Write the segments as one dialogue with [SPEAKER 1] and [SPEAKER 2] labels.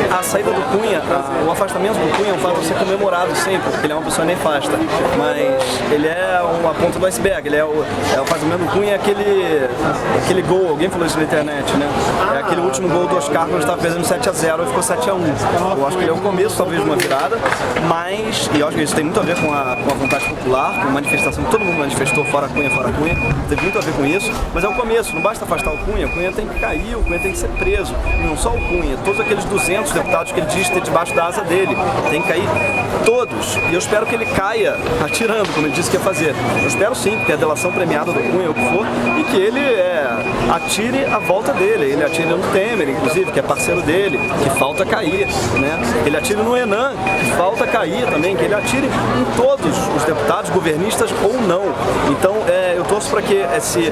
[SPEAKER 1] A saída do Cunha, o afastamento do Cunha é um fato a ser comemorado sempre, porque ele é uma pessoa nefasta, mas ele é uma ponta do iceberg, ele é o afastamento do Cunha, aquele gol, alguém falou isso na internet, né? É aquele último gol do Oscar quando estava perdendo 7-0 e ficou 7-1. Eu acho que ele é o começo, talvez, de uma virada, mas, e eu acho que isso tem muito a ver com a vontade popular, com a manifestação que todo mundo manifestou, fora Cunha, teve muito a ver com isso, mas é o começo, não basta afastar o Cunha tem que cair, o Cunha tem que ser preso, não só o Cunha, todos aqueles 200 deputados que ele diz ter debaixo da asa dele, tem que cair todos, e eu espero que ele caia atirando, como ele disse que ia fazer. Eu espero sim, que tenha a delação premiada do Cunha, o que for, e que ele atire a volta dele, ele atire no Temer, inclusive, que é parceiro dele, que falta cair, né? Ele atire no Enan, que falta cair também, que ele atire em todos os deputados, governistas ou não. Então, eu torço para que esse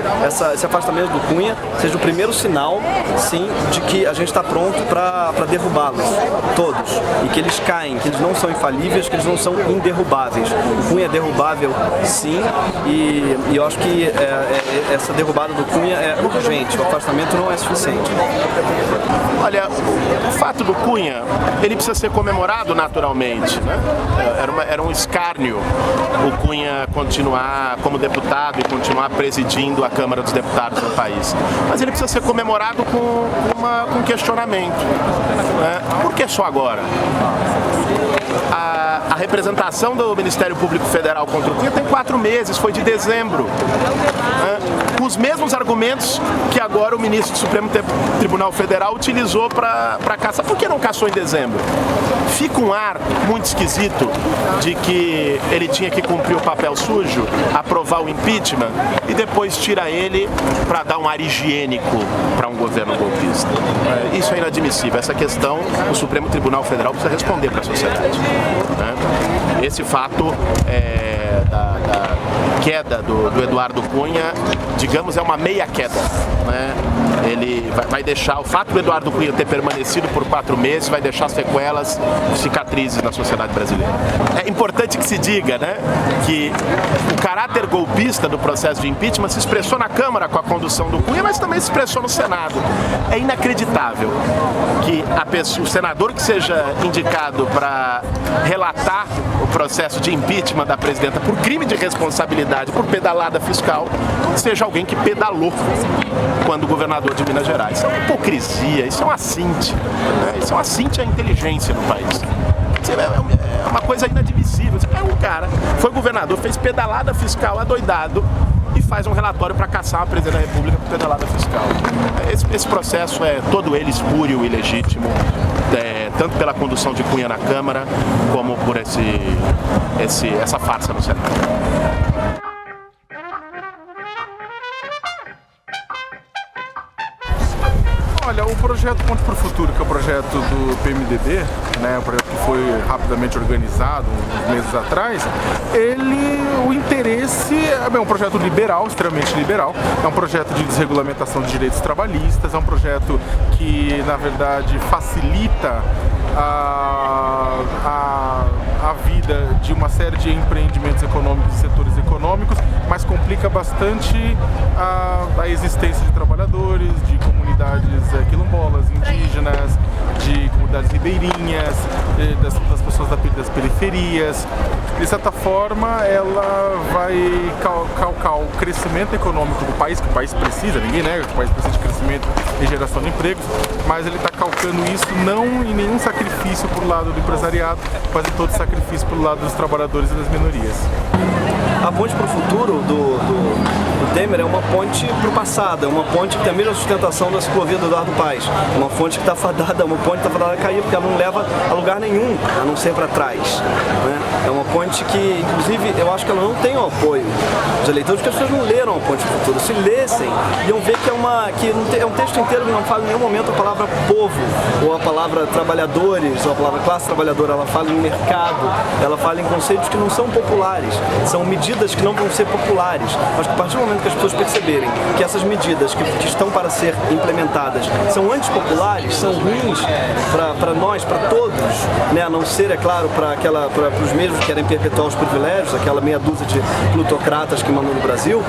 [SPEAKER 1] afastamento do Cunha seja o primeiro sinal, sim, de que a gente está pronto para derrubá-los, todos, e que eles caem, que eles não são infalíveis, que eles não são inderrubáveis. O Cunha é derrubável, sim, e eu acho que essa derrubada do Cunha é urgente, o afastamento não é suficiente.
[SPEAKER 2] Olha, o fato do Cunha, ele precisa ser comemorado naturalmente, né? Era um escárnio o Cunha continuar como deputado e continuar presidindo a Câmara dos Deputados do país. Mas ele precisa ser comemorado com questionamento, né? Por que só agora? A representação do Ministério Público Federal contra o Cunha tem 4 meses, foi de dezembro, né? Com os mesmos argumentos que agora o ministro do Supremo Tribunal Federal utilizou para caçar. Por que não caçou em dezembro? Fica um ar muito esquisito de que ele tinha que cumprir o papel sujo, aprovar o impeachment e depois tira ele para dar um ar higiênico para um governo golpista. Isso é inadmissível. Essa questão o Supremo Tribunal Federal precisa responder para a sociedade, né? Esse fato da queda do Eduardo Cunha, digamos, é uma meia queda, né? Ele vai deixar, o fato do Eduardo Cunha ter permanecido por 4 meses vai deixar sequelas, cicatrizes na sociedade brasileira. É importante que se diga, né, que o caráter golpista do processo de impeachment se expressou na Câmara com a condução do Cunha, mas também se expressou no Senado. É inacreditável que o senador que seja indicado para relatar o processo de impeachment da presidenta por crime de responsabilidade, por pedalada fiscal, seja alguém que pedalou quando governador de Minas Gerais. Isso é uma hipocrisia, isso é um assinte, né? Isso é um assinte à inteligência no país. É uma coisa inadmissível. Você pega um cara, foi governador, fez pedalada fiscal adoidado e faz um relatório para caçar a presidente da República por pedalada fiscal. Esse processo é todo ele espúrio e ilegítimo, tanto pela condução de Cunha na Câmara, como por essa farsa no Senado.
[SPEAKER 3] Olha, o projeto Ponte para o Futuro, que é o projeto do PMDB, né, um projeto que foi rapidamente organizado uns meses atrás, o interesse é um projeto liberal, extremamente liberal, é um projeto de desregulamentação de direitos trabalhistas, é um projeto que, na verdade, facilita a vida de uma série de empreendimentos econômicos e setores econômicos, mas complica bastante a existência de trabalhadores, de comunidades quilombolas, indígenas, de comunidades ribeirinhas, das pessoas das periferias. De certa forma, ela vai calcar o crescimento econômico do país, que o país precisa, ninguém nega que o país precisa de crescimento e geração de empregos, mas ele está calcando isso não em nenhum sacrifício por lado do empresariado, mas em todo sacrifício pelo lado dos trabalhadores e das minorias.
[SPEAKER 1] A ponte para o futuro do Temer é uma ponte para o passado, é uma ponte que tem a mesma sustentação da ciclovia do Eduardo Paes. Uma ponte que está fadada, a cair, porque ela não leva a lugar nenhum, a não ser para trás, né? É uma ponte que, inclusive, eu acho que ela não tem o apoio dos eleitores, porque as pessoas não leram a ponte para o futuro. Se lessem, iam ver que é um texto inteiro que não fala em nenhum momento a palavra povo, ou a palavra trabalhadores, ou a palavra classe trabalhadora. Ela fala em mercado, ela fala em conceitos que não são populares, são medidas que não vão ser populares, mas que a partir do momento que as pessoas perceberem que essas medidas que estão para ser implementadas são antipopulares, são ruins para nós, para todos, né? A não ser, é claro, para os mesmos que querem perpetuar os privilégios, aquela meia dúzia de plutocratas que mandam no Brasil,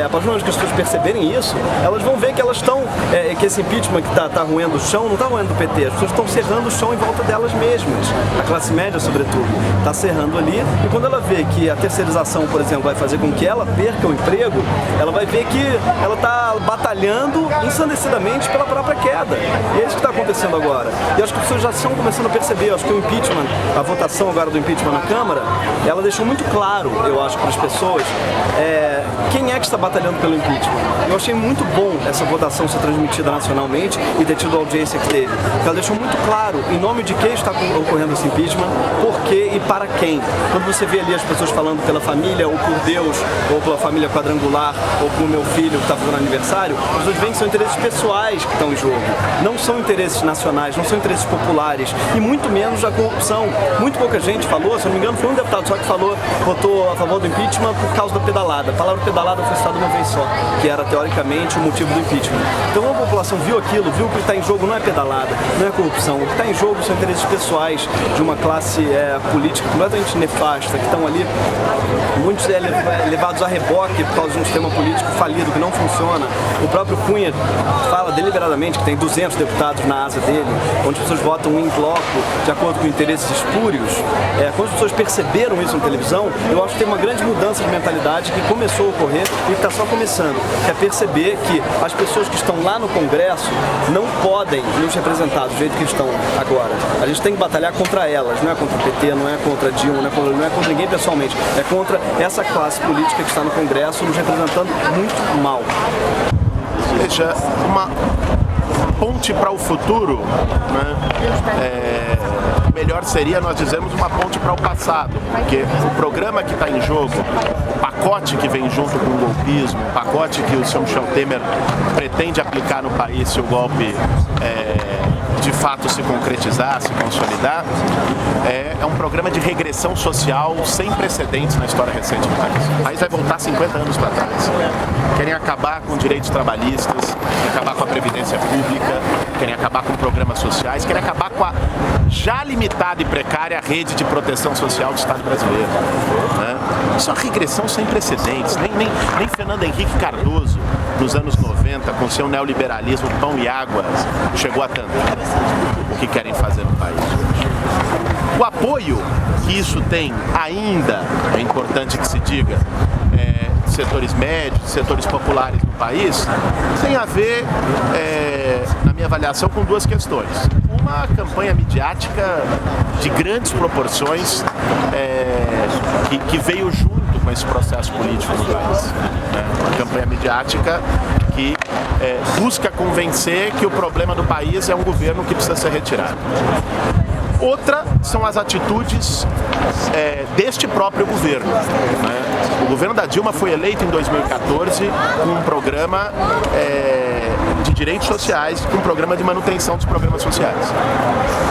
[SPEAKER 1] a partir do momento que as pessoas perceberem isso, elas vão ver que elas estão, que esse impeachment que está roendo o chão, não está roendo o PT, as pessoas estão serrando o chão em volta delas mesmas, a classe média sobretudo, está serrando ali, e quando ela vê que a terceirização, por exemplo, vai fazer com que ela perca o emprego, ela vai ver que ela está batalhando ensandecidamente pela própria queda, e é isso que está acontecendo agora, e acho que as pessoas já estão começando a perceber, acho que o impeachment, a votação agora do impeachment na Câmara, ela deixou muito claro, eu acho, para as pessoas, quem é que está batalhando pelo impeachment. Eu achei muito bom essa votação ser transmitida nacionalmente e ter tido a audiência que teve. Ela deixou muito claro em nome de quem está ocorrendo esse impeachment, por quê e para quem. Quando você vê ali as pessoas falando pela família, ou por Deus, ou pela família quadrangular, ou por meu filho que está fazendo aniversário, as pessoas veem que são interesses pessoais que estão em jogo. Não são interesses nacionais, não são interesses populares, e muito menos a corrupção. Muito pouca gente falou, se eu não me engano, foi um deputado só que votou a favor do impeachment por causa da pedalada. A palavra pedalada foi citada uma vez só, que era teoricamente o motivo do impeachment. Então a população viu aquilo, viu que o que está em jogo não é pedalada, não é corrupção. O que está em jogo são interesses pessoais de uma classe política completamente nefasta, que estão ali, muitos levados a reboque por causa de um sistema político falido, que não funciona. O próprio Cunha fala deliberadamente que tem 200 deputados na asa dele, onde as pessoas votam em bloco de acordo com interesses espúrios. Quando as pessoas perceberam isso na televisão, eu acho que tem uma grande mudança de mentalidade que começou a ocorrer e que está só começando, que é perceber que as pessoas que estão lá no Congresso não podem nos representar do jeito que estão agora. A gente tem que batalhar contra elas, não é contra o PT, não é contra a Dilma, não é contra ninguém pessoalmente, é contra essa classe política que está no Congresso nos representando muito mal.
[SPEAKER 2] Veja, uma ponte para o futuro, né? Melhor seria nós dizermos uma ponte para o passado, porque o programa que está em jogo, o pacote que vem junto com o golpismo, o pacote que o Sr. Michel Temer pretende aplicar no país se o golpe de fato se concretizar, se consolidar, é um programa de regressão social sem precedentes na história recente do país. O país vai voltar 50 anos para trás. Querem acabar com direitos trabalhistas, querem acabar com a previdência pública, querem acabar com programas sociais, querem acabar com a já limitada e precária rede de proteção social do Estado brasileiro. Né? Isso é uma regressão sem precedentes. Nem Fernando Henrique Cardoso, nos anos 90, com seu neoliberalismo pão e água, chegou a tanto o que querem fazer no país. O apoio que isso tem ainda, é importante que se diga, de setores médios, de setores populares no país, tem a ver, na minha avaliação, com duas questões. Uma campanha midiática de grandes proporções que veio junto com esse processo político no país. Uma campanha midiática que busca convencer que o problema do país é um governo que precisa ser retirado. Outra são as atitudes deste próprio governo. Né? O governo da Dilma foi eleito em 2014 com um programa de direitos sociais, com um programa de manutenção dos programas sociais.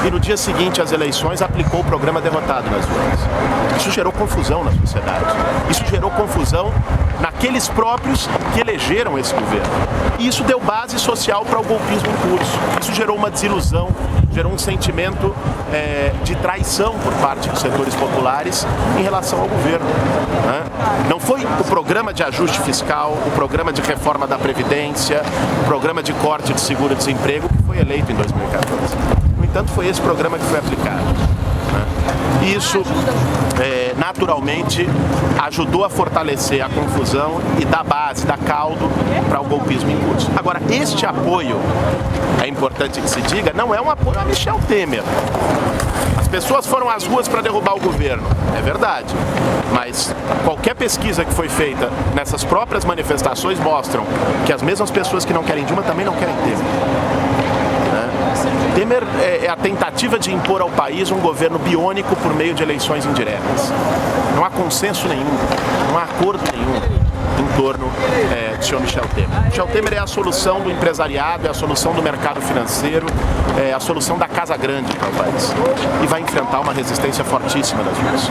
[SPEAKER 2] E no dia seguinte às eleições aplicou o programa derrotado nas urnas. Isso gerou confusão na sociedade. Isso gerou confusão naqueles próprios que elegeram esse governo. E isso deu base social para o golpismo em curso. Isso gerou uma desilusão, gerou um sentimento de traição por parte dos setores populares em relação ao governo. Né? Não foi o programa de ajuste fiscal, o programa de reforma da Previdência, o programa de corte de seguro-desemprego que foi eleito em 2014. No entanto, foi esse programa que foi aplicado. Né? Isso, naturalmente, ajudou a fortalecer a confusão e dar base, dar caldo para o golpismo em curso. Agora, este apoio, é importante que se diga, não é um apoio a Michel Temer. As pessoas foram às ruas para derrubar o governo, é verdade, mas qualquer pesquisa que foi feita nessas próprias manifestações mostram que as mesmas pessoas que não querem Dilma também não querem Temer. Temer é a tentativa de impor ao país um governo biônico por meio de eleições indiretas. Não há consenso nenhum, não há acordo nenhum em torno do senhor Michel Temer. Michel Temer é a solução do empresariado, é a solução do mercado financeiro, é a solução da casa grande para o país. E vai enfrentar uma resistência fortíssima das ruas.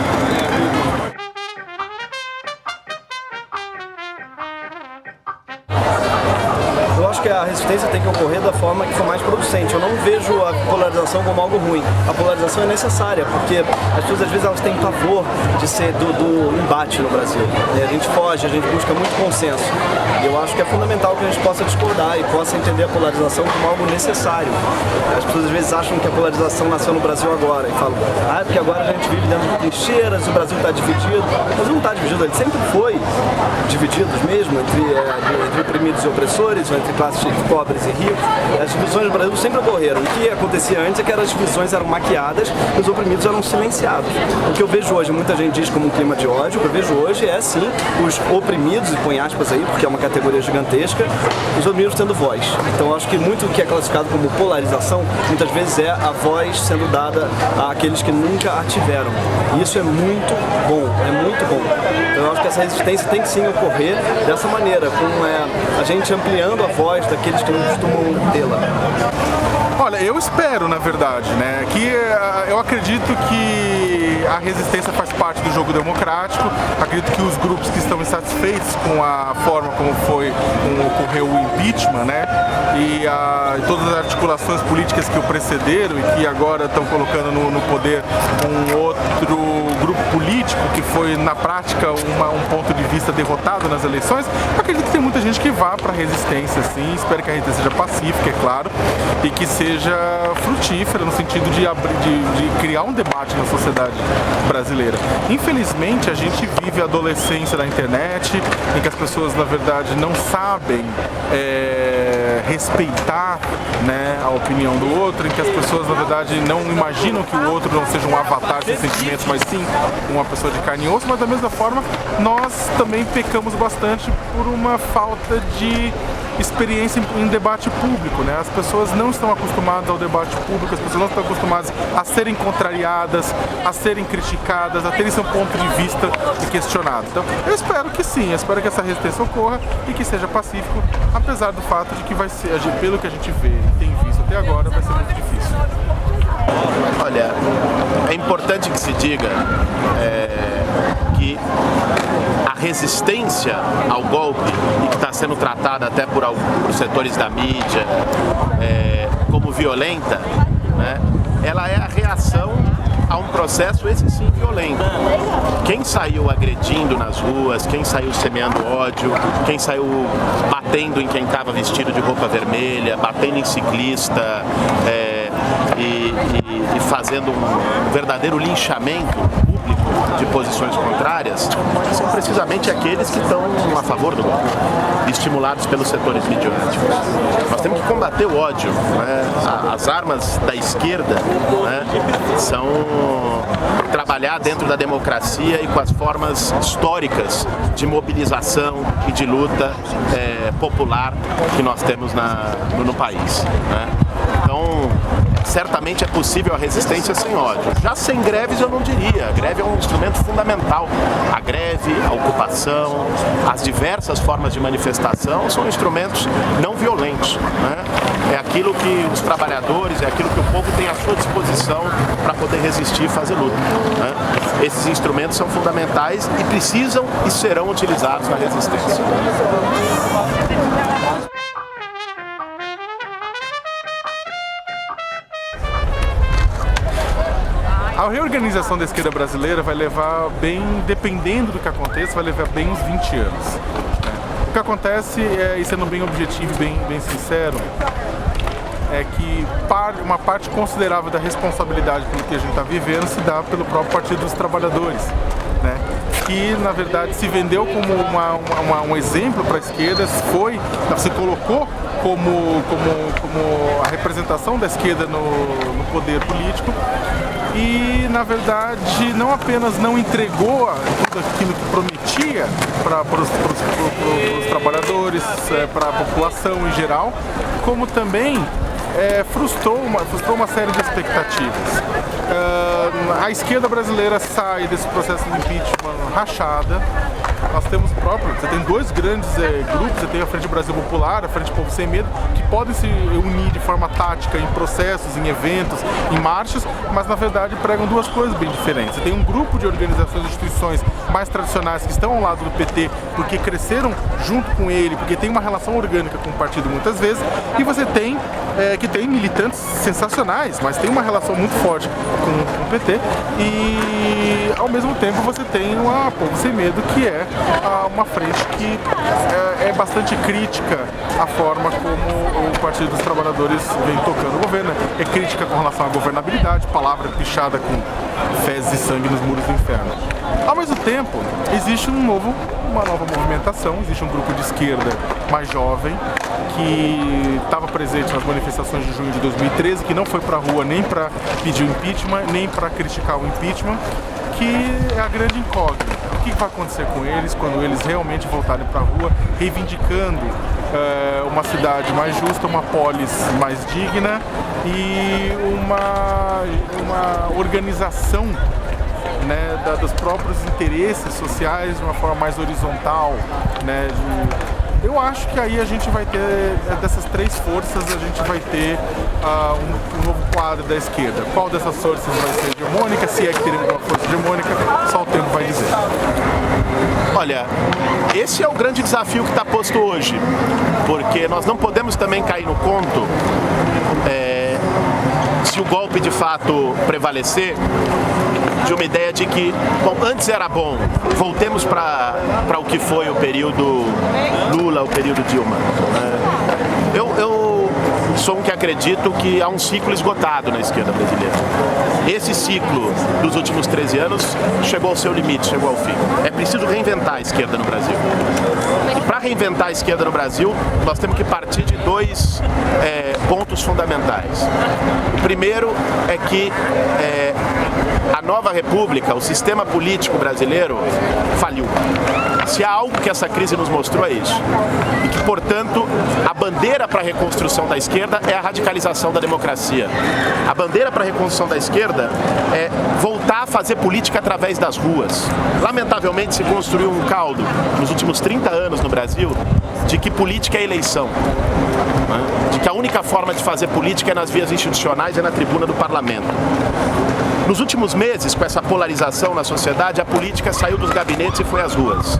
[SPEAKER 1] acho que a resistência tem que ocorrer da forma que for mais producente. Eu não vejo a polarização como algo ruim. A polarização é necessária, porque as pessoas às vezes elas têm pavor de ser do embate no Brasil. A gente foge, a gente busca muito consenso. E eu acho que é fundamental que a gente possa discordar e possa entender a polarização como algo necessário. As pessoas às vezes acham que a polarização nasceu no Brasil agora e falam, porque agora a gente vive dentro de trincheiras, o Brasil está dividido. O Brasil não está dividido, ele sempre foi dividido mesmo entre oprimidos e opressores, ou entre classes pobres e ricos. As divisões do Brasil sempre ocorreram. O que acontecia antes é que as divisões eram maquiadas e os oprimidos eram silenciados. O que eu vejo hoje, muita gente diz como um clima de ódio, o que eu vejo hoje é sim os oprimidos, e põe aspas aí, porque é uma categoria gigantesca, os oprimidos tendo voz. Então eu acho que muito do que é classificado como polarização, muitas vezes é a voz sendo dada àqueles que nunca a tiveram. E isso é muito bom, é muito bom. Então eu acho que essa resistência tem que sim ocorrer dessa maneira, com a gente ampliando a voz daqueles que não costumam tê-la.
[SPEAKER 3] Olha, eu espero, na verdade, né, que eu acredito que a resistência faz parte do jogo democrático, acredito que os grupos que estão insatisfeitos com a forma como ocorreu o impeachment, né, e todas as articulações políticas que o precederam e que agora estão colocando no poder um outro grupo político que foi, na prática, um ponto de vista derrotado nas eleições, acredito que tem muita gente que vá para a resistência, sim, espero que a resistência seja pacífica, é claro, e que seja frutífera no sentido de criar um debate na sociedade brasileira. Infelizmente, a gente vive a adolescência da internet, em que as pessoas, na verdade, não sabem respeitar, né, a opinião do outro, em que as pessoas, na verdade, não imaginam que o outro não seja um avatar de sentimentos, mas sim uma pessoa de carne e osso, mas da mesma forma, nós também pecamos bastante por uma falta de experiência em debate público, né? As pessoas não estão acostumadas ao debate público, as pessoas não estão acostumadas a serem contrariadas, a serem criticadas, a terem seu ponto de vista questionado. Então, eu espero que sim, eu espero que essa resistência ocorra e que seja pacífico, apesar do fato de que vai ser, pelo que a gente vê e tem visto até agora, vai ser muito difícil.
[SPEAKER 2] Olha, é importante que se diga que a resistência ao golpe, e que está sendo tratada até por setores da mídia como violenta, né, ela é a reação a um processo, esse sim, violento. Quem saiu agredindo nas ruas, quem saiu semeando ódio, quem saiu batendo em quem estava vestido de roupa vermelha, batendo em ciclista e fazendo um verdadeiro linchamento público de posições contrárias, são precisamente aqueles que estão a favor do golpe, estimulados pelos setores midiáticos. Nós temos que combater o ódio, né? As armas da esquerda, né, são trabalhar dentro da democracia e com as formas históricas de mobilização e de luta popular que nós temos no país, né? Então, certamente é possível a resistência sem ódio. Já sem greves eu não diria. A greve é um instrumento fundamental. A greve, a ocupação, as diversas formas de manifestação são instrumentos não violentos, né? É aquilo que os trabalhadores, é aquilo que o povo tem à sua disposição para poder resistir e fazer luta, né? Esses instrumentos são fundamentais e precisam e serão utilizados na resistência.
[SPEAKER 3] A reorganização da esquerda brasileira vai levar dependendo do que aconteça, vai levar bem uns 20 anos. O que acontece, e sendo bem objetivo e bem sincero, é que uma parte considerável da responsabilidade pelo que a gente está vivendo se dá pelo próprio Partido dos Trabalhadores, né? Que, na verdade, se vendeu como um exemplo para a esquerda, se colocou como a representação da esquerda no poder político e, na verdade, não apenas não entregou tudo aquilo que prometia para os trabalhadores, para a população em geral, como também frustrou uma série de expectativas. A esquerda brasileira sai desse processo de impeachment rachada, nós temos você tem dois grandes grupos, você tem a Frente Brasil Popular, a Frente Povo Sem Medo, que podem se unir de forma tática em processos, em eventos, em marchas, mas na verdade pregam duas coisas bem diferentes. Você tem um grupo de organizações e instituições mais tradicionais que estão ao lado do PT porque cresceram junto com ele, porque tem uma relação orgânica com o partido muitas vezes, e você tem que tem militantes sensacionais, mas tem uma relação muito forte com o PT, e ao mesmo tempo você tem a Povo Sem Medo, que é uma frente que é bastante crítica à forma como o Partido dos Trabalhadores vem tocando o governo, é crítica com relação à governabilidade, palavra pichada com fezes e sangue nos muros do inferno. Ao mesmo tempo, existe uma nova movimentação, existe um grupo de esquerda mais jovem que estava presente nas manifestações de junho de 2013, que não foi para a rua nem para pedir o impeachment, nem para criticar o impeachment, que é a grande incógnita. O que vai acontecer com eles quando eles realmente voltarem para a rua, reivindicando uma cidade mais justa, uma polis mais digna e uma organização, né, dos próprios interesses sociais de uma forma mais horizontal, né, eu acho que aí a gente vai ter, dessas três forças, a gente vai ter um novo quadro da esquerda. Qual dessas forças vai ser hegemônica, se é que teremos uma força hegemônica, só o tempo vai dizer.
[SPEAKER 2] Olha, esse é o grande desafio que está posto hoje, porque nós não podemos também cair no conto, se o golpe de fato prevalecer, de uma ideia de que, bom, antes era bom, voltemos para o que foi o período Lula, o período Dilma. Eu sou um que acredito que há um ciclo esgotado na esquerda brasileira. Esse ciclo dos últimos 13 anos chegou ao seu limite, chegou ao fim. É preciso reinventar a esquerda no Brasil. E para reinventar a esquerda no Brasil, nós temos que partir de dois pontos fundamentais. O primeiro é que a nova república, o sistema político brasileiro, faliu. Se há algo que essa crise nos mostrou, é isso. E que, portanto, a bandeira para a reconstrução da esquerda é a radicalização da democracia. A bandeira para a reconstrução da esquerda é voltar a fazer política através das ruas. Lamentavelmente, se construiu um caldo, nos últimos 30 anos no Brasil, de que política é eleição. De que a única forma de fazer política é nas vias institucionais e na tribuna do parlamento. Nos últimos meses, com essa polarização na sociedade, a política saiu dos gabinetes e foi às ruas.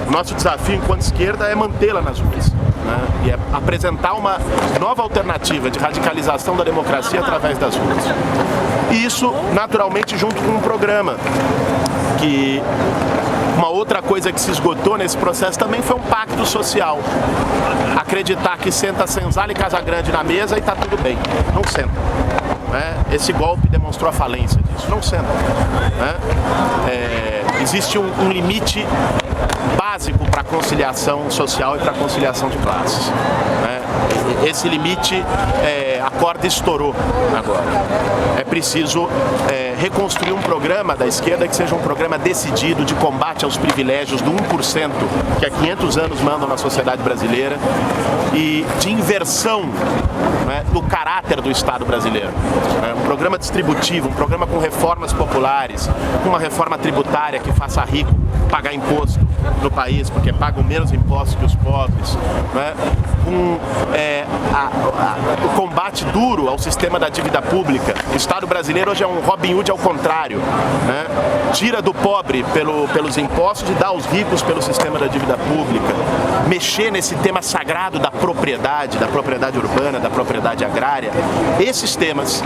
[SPEAKER 2] O nosso desafio enquanto esquerda é mantê-la nas ruas, né? E é apresentar uma nova alternativa de radicalização da democracia através das ruas. E isso, naturalmente, junto com um programa que... Uma outra coisa que se esgotou nesse processo também foi um pacto social. Acreditar que senta Senzala e Casagrande na mesa e está tudo bem. Não senta. Esse golpe demonstrou a falência disso. Não senta. Existe um limite básico para a conciliação social e para a conciliação de classes. Esse limite, a corda estourou agora. É preciso reconstruir um programa da esquerda que seja um programa decidido de combate aos privilégios do 1% que há 500 anos mandam na sociedade brasileira e de inversão, do caráter do Estado brasileiro. Um programa distributivo, um programa com reformas populares, com uma reforma tributária que faça rico pagar imposto no país, porque pagam menos impostos que os pobres, o combate duro ao sistema da dívida pública. O Estado brasileiro hoje é um Robin Hood ao contrário, tira do pobre pelos impostos e dá aos ricos pelo sistema da dívida pública. Mexer nesse tema sagrado da propriedade urbana, da propriedade agrária. Esses temas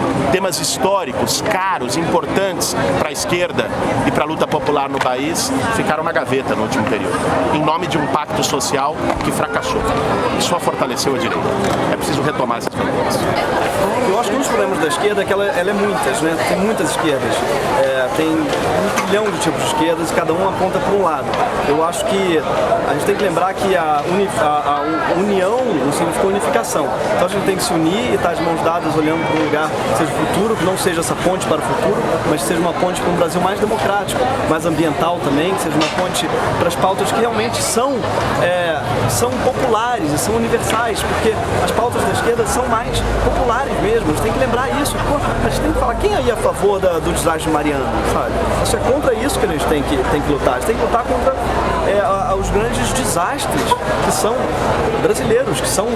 [SPEAKER 2] históricos, caros, importantes para a esquerda e para a luta popular no país, ficaram na gaveta no último período, em nome de um pacto social que fracassou e só fortaleceu a direita. É preciso retomar essas bandeiras.
[SPEAKER 1] Eu acho que um dos problemas da esquerda é que ela é muitas, né? Tem muitas esquerdas. Tem 1 bilhão de tipos de esquerdas e cada um aponta para um lado. Eu acho que a gente tem que lembrar que a união não significa unificação. Então a gente tem que se unir e estar de mãos dadas olhando para um lugar que seja o futuro, que não seja essa ponte para o futuro, mas que seja uma ponte para um Brasil mais democrático, mais ambiental também, que seja uma ponte para as pautas que realmente são populares e são universais, porque as pautas da esquerda são mais populares mesmo. A gente tem que lembrar isso. Pô, a gente tem que falar quem aí é a favor do desastre de Mariana, sabe? Isso é contra isso que a gente tem que lutar. A gente tem que lutar contra aos grandes desastres que são brasileiros, que estão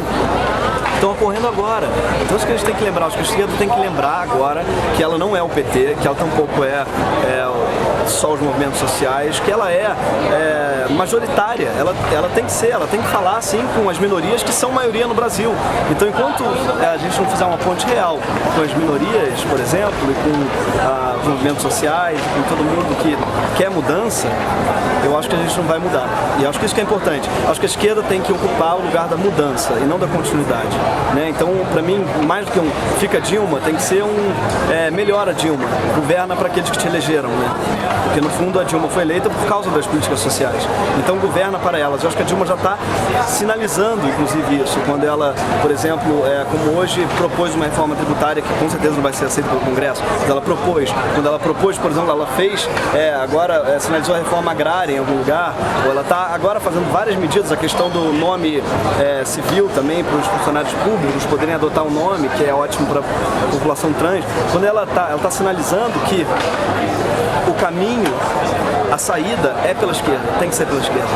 [SPEAKER 1] ocorrendo agora. Então isso que a gente tem que lembrar, acho que a esquerda tem que lembrar agora que ela não é o PT, que ela tampouco é só os movimentos sociais, que ela é majoritária, ela tem que ser, ela tem que falar assim com as minorias que são maioria no Brasil. Então enquanto a gente não fizer uma ponte real com as minorias, por exemplo, e com os movimentos sociais, com todo mundo que quer mudança, eu acho que a gente não vai mudar. E acho que isso que é importante. Acho que a esquerda tem que ocupar o lugar da mudança e não da continuidade, né? Então, para mim, mais do que um fica Dilma, tem que ser melhora Dilma, governa para aqueles que te elegeram, né? Porque no fundo a Dilma foi eleita por causa das políticas sociais. Então governa para elas. Eu acho que a Dilma já está sinalizando, inclusive, isso, quando ela, por exemplo, como hoje propôs uma reforma tributária que com certeza não vai ser aceita pelo Congresso, mas ela propôs. Quando ela propôs, por exemplo, ela fez, agora sinalizou a reforma agrária em algum lugar, ou ela está agora fazendo várias medidas, a questão do nome civil também para os funcionários públicos poderem adotar um nome, que é ótimo para a população trans. Quando ela tá sinalizando que o caminho, a saída é pela esquerda, tem que ser pela esquerda.